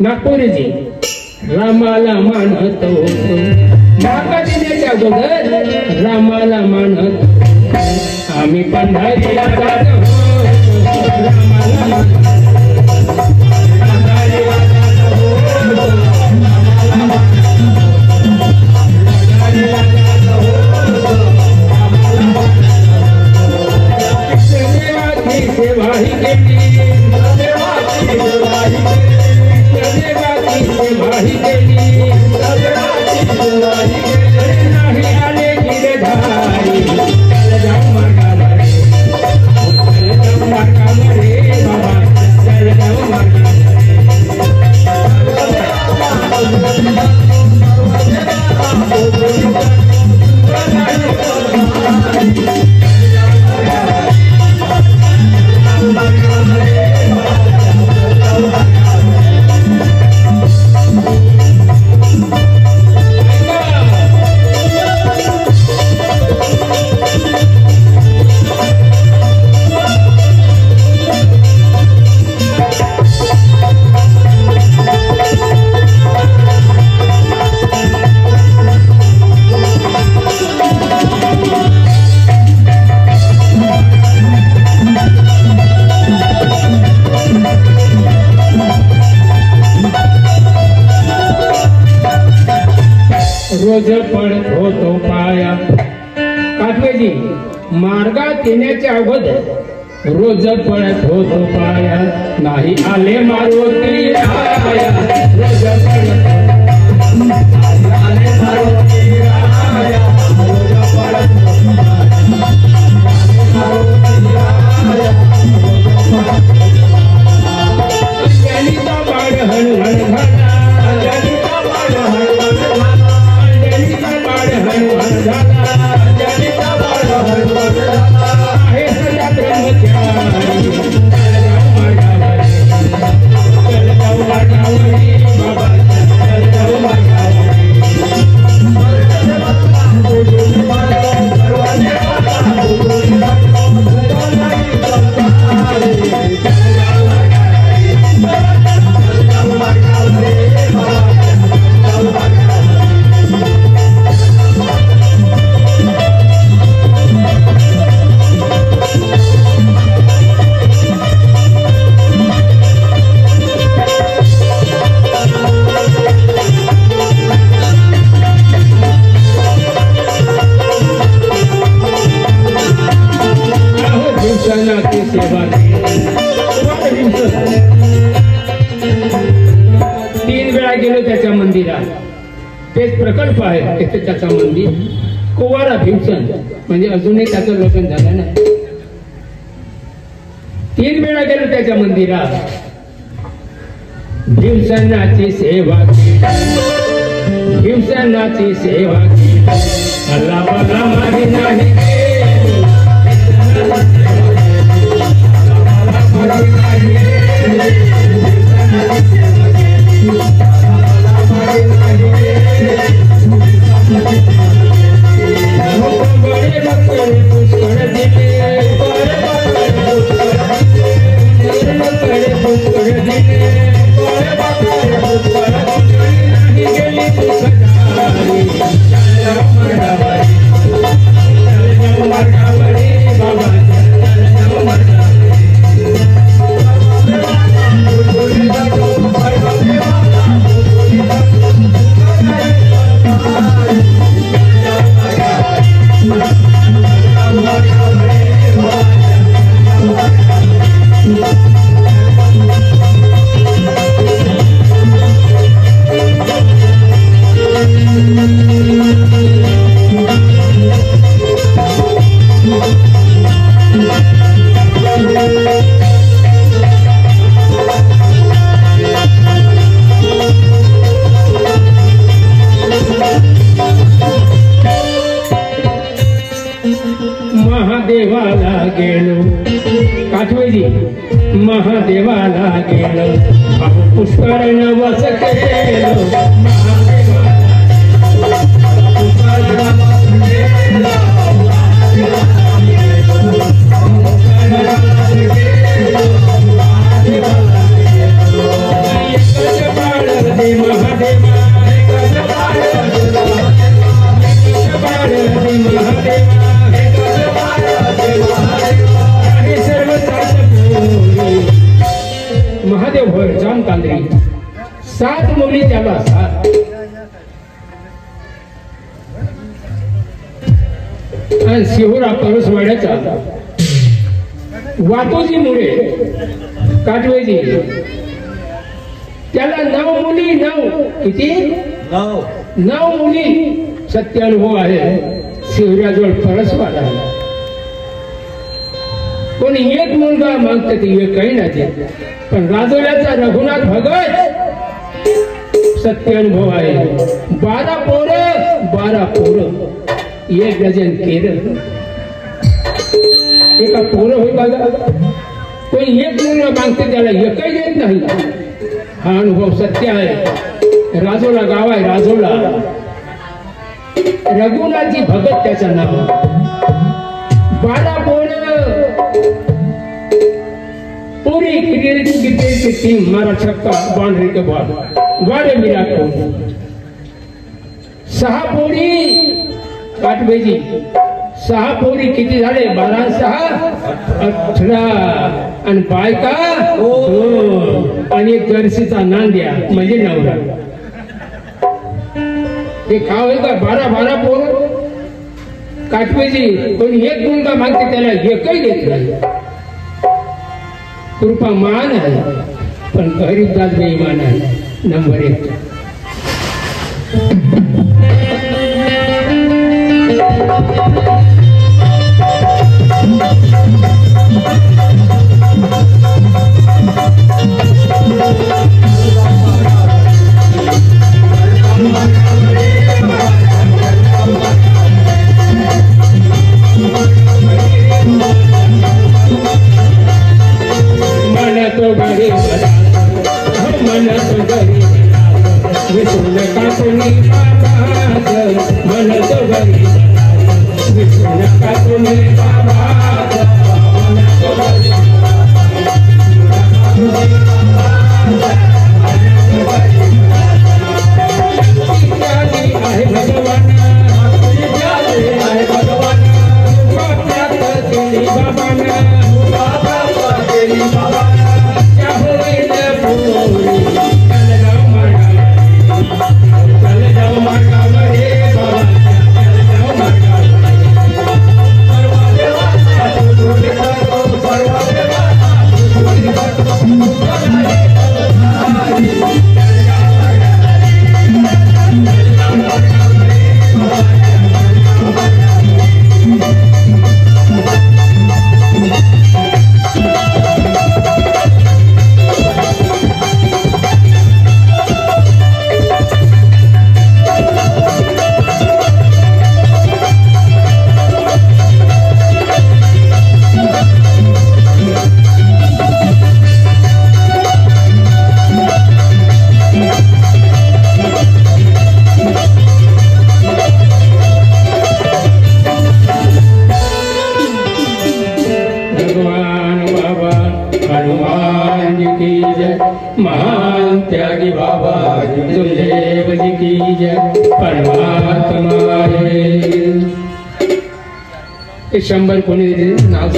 नागपूरजी रामाला मानतो माका दिल्याच्या अगोदर रामाला मानतो आम्ही पंढरीला जातो रामाला मानतो रोज पडत होतो पाया काठवेजी मार्गात येण्याच्या अगोदर रोज पडत होतो पाया नाही आले मारुती राया रोज पडत आले मारुती राया रोज पडत अंजनीचा बाळ हणहण घाला अंजनीचा बाळ हणहण घाला अंजनीचा बाळ हणहण झाला अंजनीचा बाळ हणहण झाला आहे सदा ब्रह्मचारी चल जाऊ मागावरी बाबा चल जाऊ मागावरी तीन वेळा गेलो त्याच्या मंदिरात तेच प्रकल्प आहे त्याचा मंदिर कुवारा भीमसन म्हणजे अजूनही त्याचं लग्न झालं नाही तीन वेळा गेलो त्याच्या मंदिरात भीमसनाची सेवा भीमसनाची सेवा अल्लाह बघा माझी नाही महादेवाला गेलो काठवेजी महादेवाला गेलो पुष्कर नवस केलो महादेव होय जाम कांद्री 7 मुली त्याला 7 आणि शिहोरा परसवाड्याचा वातोजी मुळे काटवेजी त्याला 9 मुली 9 किती 9 मुली सत्य अनुभव आहे शिवराजवळ परसवाडा कोणी एक मुलगा मागते ते काही नाही पण राजोल्याचा रघुनाथ भगत सत्य अनुभव आहे 12 पोरं 1 डझन केरळ एका पोरं होईल का कोणी एक मुलगा मागते त्याला एकही देत नाही हा अनुभव सत्य आहे राजोला गाव आहे राजोला रघुनाथजी भगत त्याचं नाव 12 पोरं पूरी किती मारा छक्का बाउंड्री के बाद वाडे विराट कोहली 6 पोरी काटवेजी 6 पोरी किती झाले 12 6 18 आणि बायका आणि एक जर्सीचा नांद्या म्हणजे नवरा ते खाव आहे का 12 पोर काटवेजी कोणी एक मुलगा मागते त्याला एकही देत नाही कृपा मान आहे पण गरीबदास बेईमान आहे नंबर 1 महान त्यागी बाबा गुरुदेव जी की जय परमात्मा 100 कोणी नाव